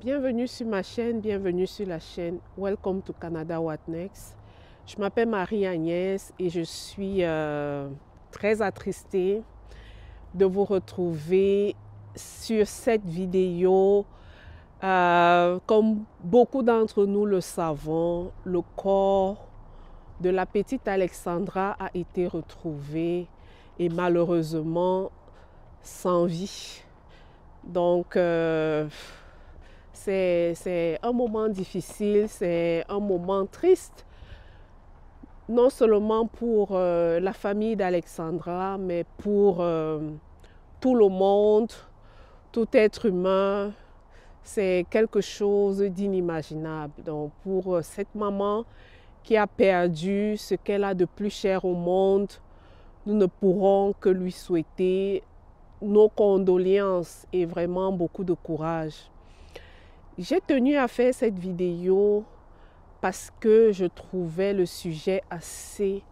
Bienvenue sur ma chaîne, bienvenue sur la chaîne Welcome to Canada What Next. Je m'appelle Marie-Agnès et je suis très attristée de vous retrouver sur cette vidéo. Comme beaucoup d'entre nous le savons, le corps de la petite Alexandra a été retrouvé et malheureusement sans vie. Donc, c'est un moment difficile, c'est un moment triste, non seulement pour la famille d'Alexandra, mais pour tout le monde, tout être humain. C'est quelque chose d'inimaginable. Donc, pour cette maman qui a perdu ce qu'elle a de plus cher au monde, nous ne pourrons que lui souhaiter nos condoléances et vraiment beaucoup de courage. J'ai tenu à faire cette vidéo parce que je trouvais le sujet assez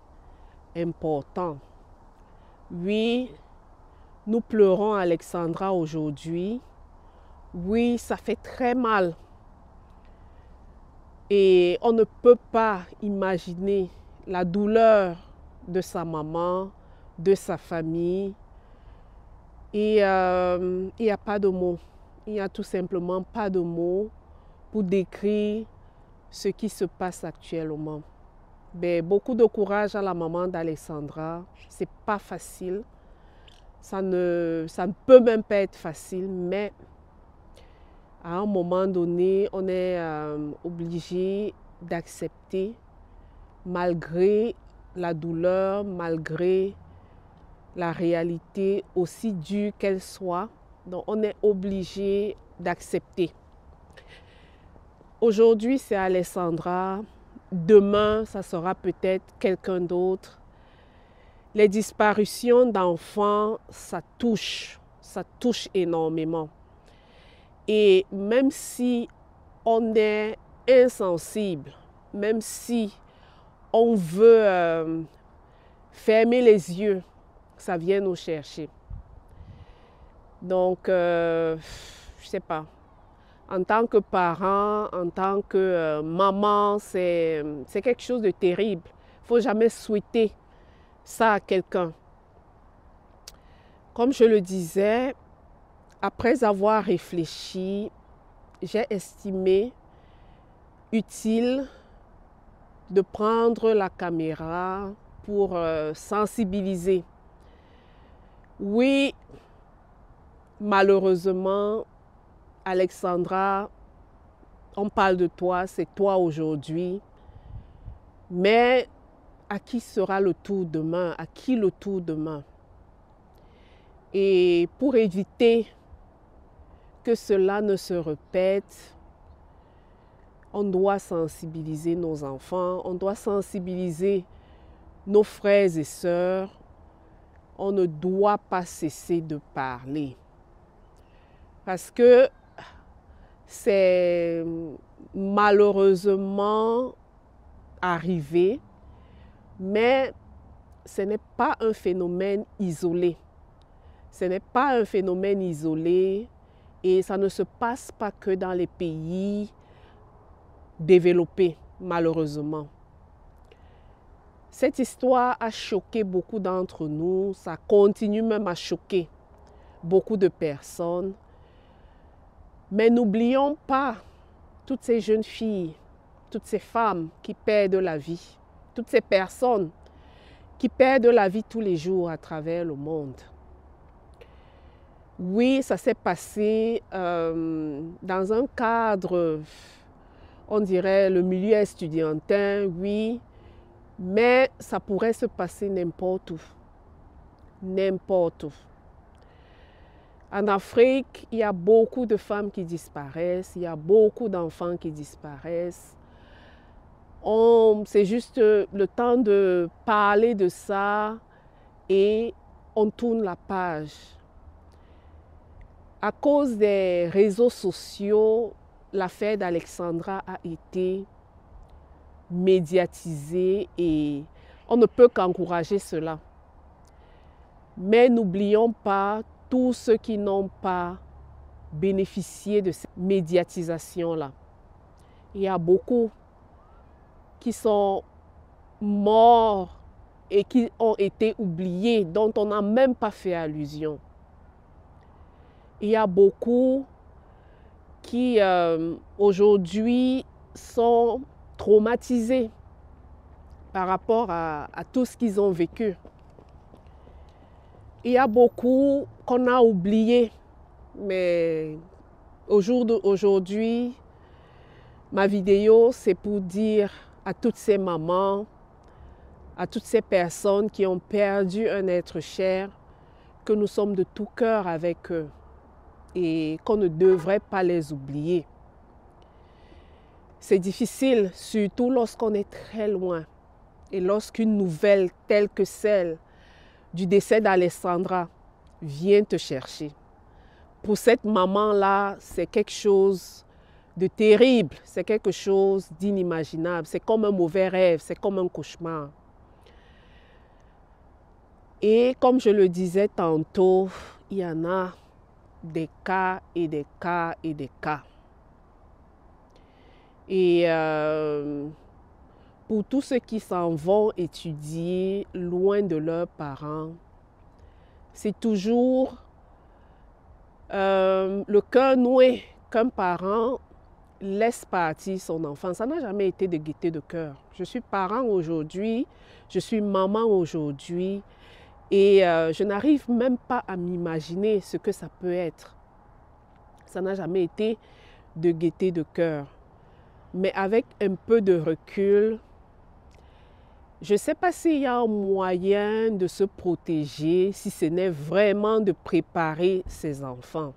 important. Oui, nous pleurons Alexandra aujourd'hui. Oui, ça fait très mal. Et on ne peut pas imaginer la douleur de sa maman, de sa famille. Et il n'y a pas de mots. Il n'y a tout simplement pas de mots pour décrire ce qui se passe actuellement. Mais beaucoup de courage à la maman d'Alexandra. Ce n'est pas facile. Ça ne peut même pas être facile, mais à un moment donné, on est obligé d'accepter malgré la douleur, malgré la réalité, aussi dure qu'elle soit. Donc, on est obligé d'accepter. Aujourd'hui, c'est Alexandra. Demain, ça sera peut-être quelqu'un d'autre. Les disparitions d'enfants, ça touche énormément. Et même si on est insensible, même si on veut fermer les yeux, ça vient nous chercher. Donc, je ne sais pas. En tant que parent, en tant que maman, c'est quelque chose de terrible. Il ne faut jamais souhaiter ça à quelqu'un. Comme je le disais, après avoir réfléchi, j'ai estimé utile de prendre la caméra pour sensibiliser. Oui, malheureusement, Alexandra, on parle de toi, c'est toi aujourd'hui. Mais à qui sera le tour demain? À qui le tour demain? Et pour éviter que cela ne se répète, on doit sensibiliser nos enfants, on doit sensibiliser nos frères et sœurs. On ne doit pas cesser de parler. Parce que c'est malheureusement arrivé, mais ce n'est pas un phénomène isolé. Ce n'est pas un phénomène isolé et ça ne se passe pas que dans les pays développés, malheureusement. Cette histoire a choqué beaucoup d'entre nous, ça continue même à choquer beaucoup de personnes. Mais n'oublions pas toutes ces jeunes filles, toutes ces femmes qui perdent la vie, toutes ces personnes qui perdent la vie tous les jours à travers le monde. Oui, ça s'est passé dans un cadre, on dirait le milieu estudiantin, oui, mais ça pourrait se passer n'importe où. N'importe où. En Afrique, il y a beaucoup de femmes qui disparaissent, il y a beaucoup d'enfants qui disparaissent. C'est juste le temps de parler de ça et on tourne la page. À cause des réseaux sociaux, l'affaire d'Alexandra a été médiatisée et on ne peut qu'encourager cela. Mais n'oublions pas tous ceux qui n'ont pas bénéficier de cette médiatisation-là. Il y a beaucoup qui sont morts et qui ont été oubliés, dont on n'a même pas fait allusion. Il y a beaucoup qui aujourd'hui sont traumatisés par rapport à tout ce qu'ils ont vécu. Il y a beaucoup qu'on a oubliés, mais au jour d'aujourd'hui, ma vidéo, c'est pour dire à toutes ces mamans, à toutes ces personnes qui ont perdu un être cher, que nous sommes de tout cœur avec eux et qu'on ne devrait pas les oublier. C'est difficile, surtout lorsqu'on est très loin et lorsqu'une nouvelle telle que celle du décès d'Alexandra vient te chercher. Pour cette maman-là, c'est quelque chose de terrible, c'est quelque chose d'inimaginable, c'est comme un mauvais rêve, c'est comme un cauchemar. Et comme je le disais tantôt, il y en a des cas et des cas et des cas. Et pour tous ceux qui s'en vont étudier loin de leurs parents, c'est toujours le cœur noué qu'un parent laisse partir son enfant. Ça n'a jamais été de gaieté de cœur. Je suis parent aujourd'hui, je suis maman aujourd'hui et je n'arrive même pas à m'imaginer ce que ça peut être. Ça n'a jamais été de gaieté de cœur. Mais avec un peu de recul, je ne sais pas s'il y a un moyen de se protéger, si ce n'est vraiment de préparer ses enfants.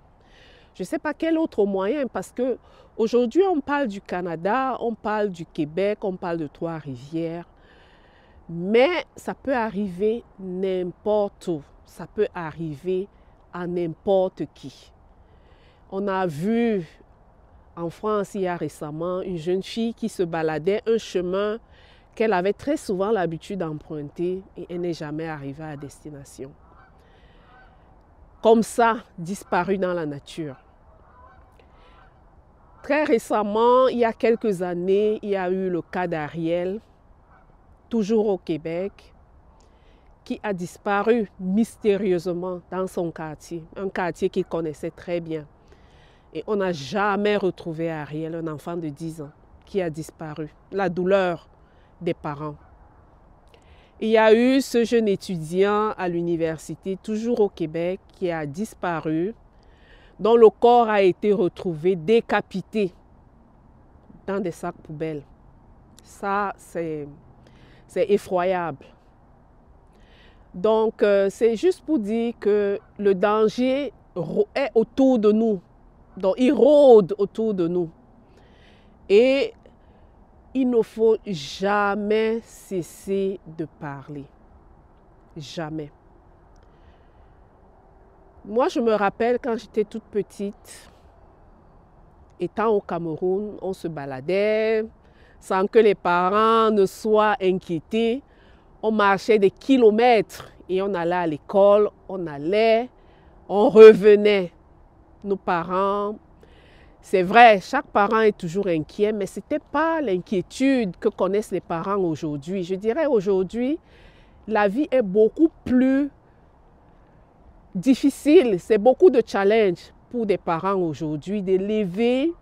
Je ne sais pas quel autre moyen, parce qu'aujourd'hui, on parle du Canada, on parle du Québec, on parle de Trois-Rivières. Mais ça peut arriver n'importe où. Ça peut arriver à n'importe qui. On a vu en France, il y a récemment, une jeune fille qui se baladait un chemin qu'elle avait très souvent l'habitude d'emprunter et elle n'est jamais arrivée à destination. Comme ça, disparue dans la nature. Très récemment, il y a quelques années, il y a eu le cas d'Ariel, toujours au Québec, qui a disparu mystérieusement dans son quartier, un quartier qu'il connaissait très bien. Et on n'a jamais retrouvé Ariel, un enfant de 10 ans, qui a disparu. La douleur des parents. Il y a eu ce jeune étudiant à l'université, toujours au Québec, qui a disparu, dont le corps a été retrouvé décapité dans des sacs poubelles. Ça, c'est effroyable. Donc, c'est juste pour dire que le danger est autour de nous. Donc, il rôde autour de nous. Et il ne faut jamais cesser de parler. Jamais. Moi, je me rappelle quand j'étais toute petite, étant au Cameroun, on se baladait sans que les parents ne soient inquiétés. On marchait des kilomètres et on allait à l'école, on revenait. Nos parents, c'est vrai, chaque parent est toujours inquiet, mais ce n'était pas l'inquiétude que connaissent les parents aujourd'hui. Je dirais aujourd'hui, la vie est beaucoup plus difficile. C'est beaucoup de challenges pour des parents aujourd'hui d'élever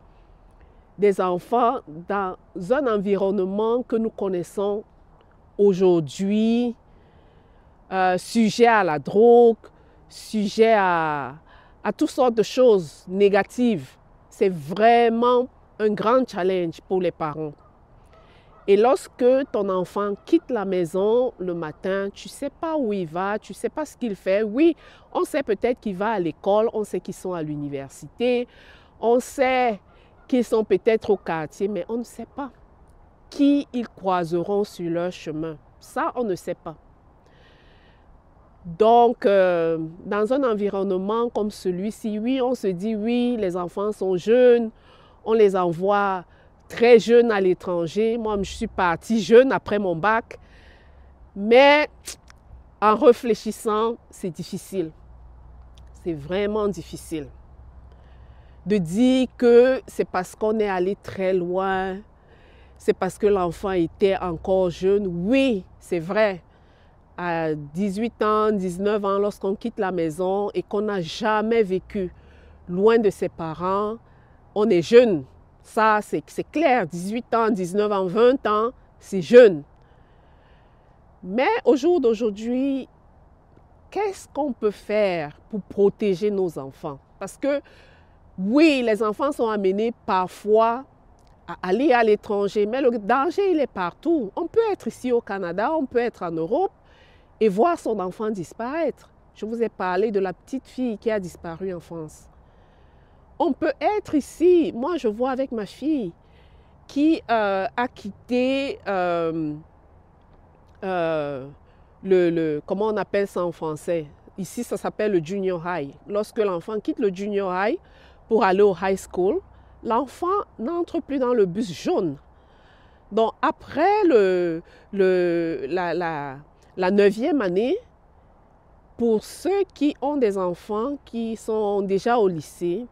des enfants dans un environnement que nous connaissons aujourd'hui, sujet à la drogue, sujet à toutes sortes de choses négatives. C'est vraiment un grand challenge pour les parents. Et lorsque ton enfant quitte la maison le matin, tu ne sais pas où il va, tu ne sais pas ce qu'il fait. Oui, on sait peut-être qu'il va à l'école, on sait qu'ils sont à l'université, on sait qu'ils sont peut-être au quartier, mais on ne sait pas qui ils croiseront sur leur chemin. Ça, on ne sait pas. Donc, dans un environnement comme celui-ci, oui, on se dit, oui, les enfants sont jeunes, on les envoie très jeunes à l'étranger. Moi, je suis partie jeune après mon bac. Mais en réfléchissant, c'est difficile. C'est vraiment difficile. de dire que c'est parce qu'on est allé très loin, c'est parce que l'enfant était encore jeune. Oui, c'est vrai. À 18 ans, 19 ans, lorsqu'on quitte la maison et qu'on n'a jamais vécu loin de ses parents, on est jeune. Ça, c'est clair. 18 ans, 19 ans, 20 ans, c'est jeune. Mais au jour d'aujourd'hui, qu'est-ce qu'on peut faire pour protéger nos enfants? Parce que oui, les enfants sont amenés parfois à aller à l'étranger, mais le danger, il est partout. On peut être ici au Canada, on peut être en Europe et voir son enfant disparaître. Je vous ai parlé de la petite fille qui a disparu en France. On peut être ici, moi je vois avec ma fille qui a quitté comment on appelle ça en français? Ici, ça s'appelle le junior high. Lorsque l'enfant quitte le junior high pour aller au high school, l'enfant n'entre plus dans le bus jaune. Donc, après la 9e année, pour ceux qui ont des enfants qui sont déjà au lycée,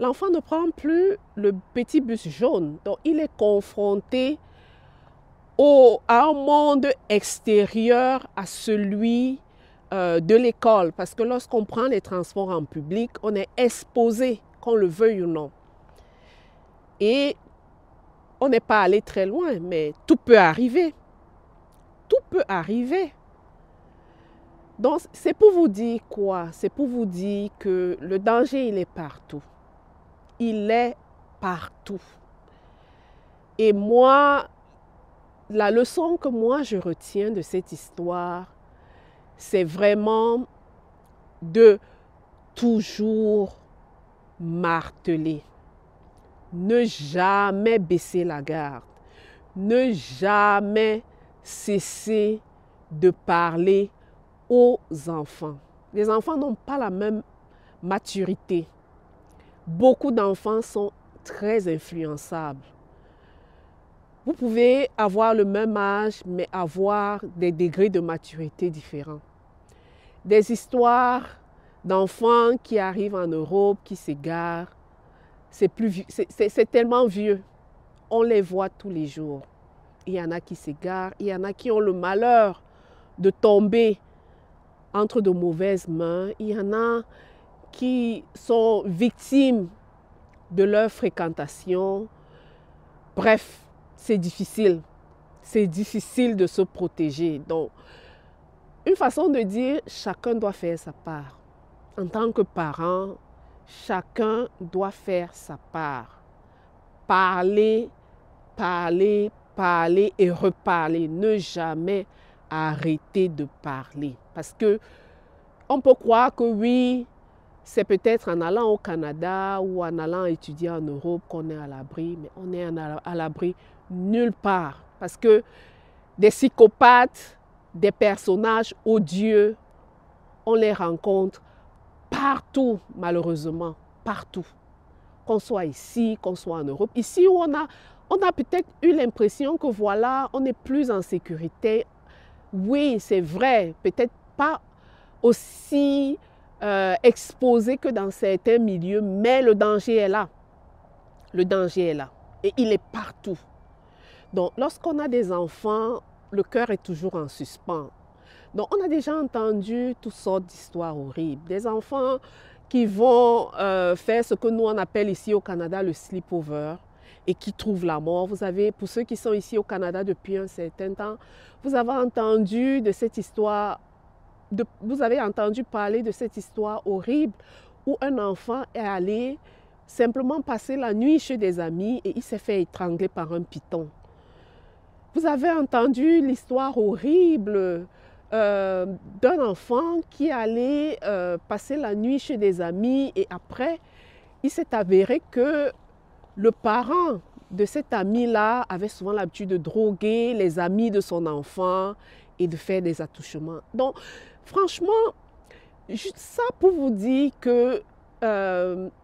l'enfant ne prend plus le petit bus jaune. Donc, il est confronté à un monde extérieur à celui de l'école. Parce que lorsqu'on prend les transports en public, on est exposé, qu'on le veuille ou non. Et on n'est pas allé très loin, mais tout peut arriver. Tout peut arriver. Donc, c'est pour vous dire quoi? C'est pour vous dire que le danger, il est partout. Il est partout. Et moi, la leçon que moi je retiens de cette histoire, c'est vraiment de toujours marteler. Ne jamais baisser la garde. Ne jamais cesser de parler aux enfants. Les enfants n'ont pas la même maturité. Beaucoup d'enfants sont très influençables. Vous pouvez avoir le même âge, mais avoir des degrés de maturité différents. Des histoires d'enfants qui arrivent en Europe, qui s'égarent, c'est tellement vieux. On les voit tous les jours. Il y en a qui s'égarent, il y en a qui ont le malheur de tomber entre de mauvaises mains. Il y en a qui sont victimes de leur fréquentation. Bref, c'est difficile. C'est difficile de se protéger. Donc, une façon de dire, chacun doit faire sa part. En tant que parent, chacun doit faire sa part. Parler, parler, parler et reparler. Ne jamais arrêter de parler. Parce que on peut croire que oui, c'est peut-être en allant au Canada ou en allant étudier en Europe qu'on est à l'abri, mais on est à l'abri nulle part. Parce que des psychopathes, des personnages odieux, on les rencontre partout, malheureusement, partout. Qu'on soit ici, qu'on soit en Europe. Ici où on a peut-être eu l'impression que voilà, on est plus en sécurité. Oui, c'est vrai, peut-être pas aussi exposé que dans certains milieux, mais le danger est là. Le danger est là et il est partout. Donc, lorsqu'on a des enfants, le cœur est toujours en suspens. Donc, on a déjà entendu toutes sortes d'histoires horribles. Des enfants qui vont faire ce que nous, on appelle ici au Canada le sleepover et qui trouvent la mort. Vous avez, pour ceux qui sont ici au Canada depuis un certain temps, vous avez entendu de cette histoire, vous avez entendu parler de cette histoire horrible où un enfant est allé simplement passer la nuit chez des amis et il s'est fait étrangler par un python. Vous avez entendu l'histoire horrible d'un enfant qui allait passer la nuit chez des amis et après, il s'est avéré que le parent de cet ami-là avait souvent l'habitude de droguer les amis de son enfant et de faire des attouchements. Donc, franchement, juste ça pour vous dire que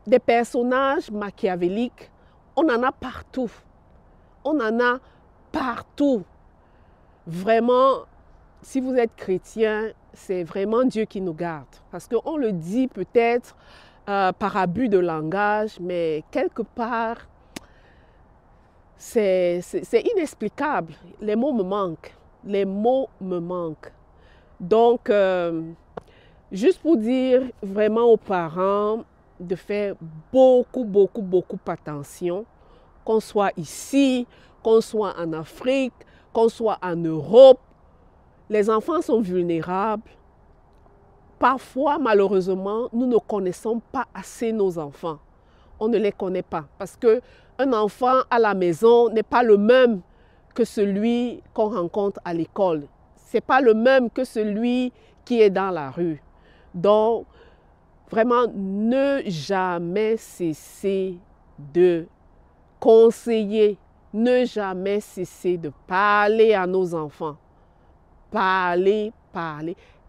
des personnages machiavéliques, on en a partout. On en a partout. Vraiment, si vous êtes chrétien, c'est vraiment Dieu qui nous garde. Parce qu'on le dit peut-être par abus de langage, mais quelque part, c'est inexplicable. Les mots me manquent. Les mots me manquent. Donc, juste pour dire vraiment aux parents de faire beaucoup attention, qu'on soit ici, qu'on soit en Afrique, qu'on soit en Europe, les enfants sont vulnérables. Parfois, malheureusement, nous ne connaissons pas assez nos enfants. On ne les connaît pas parce qu'un enfant à la maison n'est pas le même que celui qu'on rencontre à l'école. Ce n'est pas le même que celui qui est dans la rue. Donc, vraiment, ne jamais cesser de conseiller, ne jamais cesser de parler à nos enfants. Parler,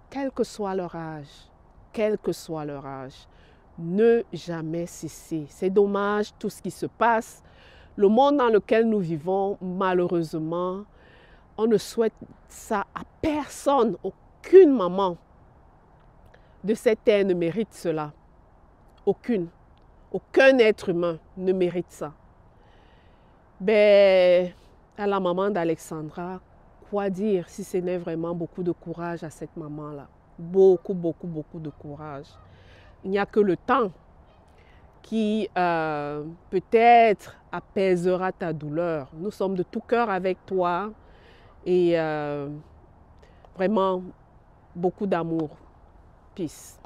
quel que soit leur âge, quel que soit leur âge. Ne jamais cesser. C'est dommage tout ce qui se passe. Le monde dans lequel nous vivons, malheureusement, on ne souhaite ça à personne. Aucune maman de cette terre ne mérite cela. Aucune. Aucun être humain ne mérite ça. Ben, à la maman d'Alexandra, quoi dire si ce n'est vraiment beaucoup de courage à cette maman-là? Beaucoup de courage. Il n'y a que le temps qui peut-être apaisera ta douleur. Nous sommes de tout cœur avec toi et vraiment beaucoup d'amour. Peace.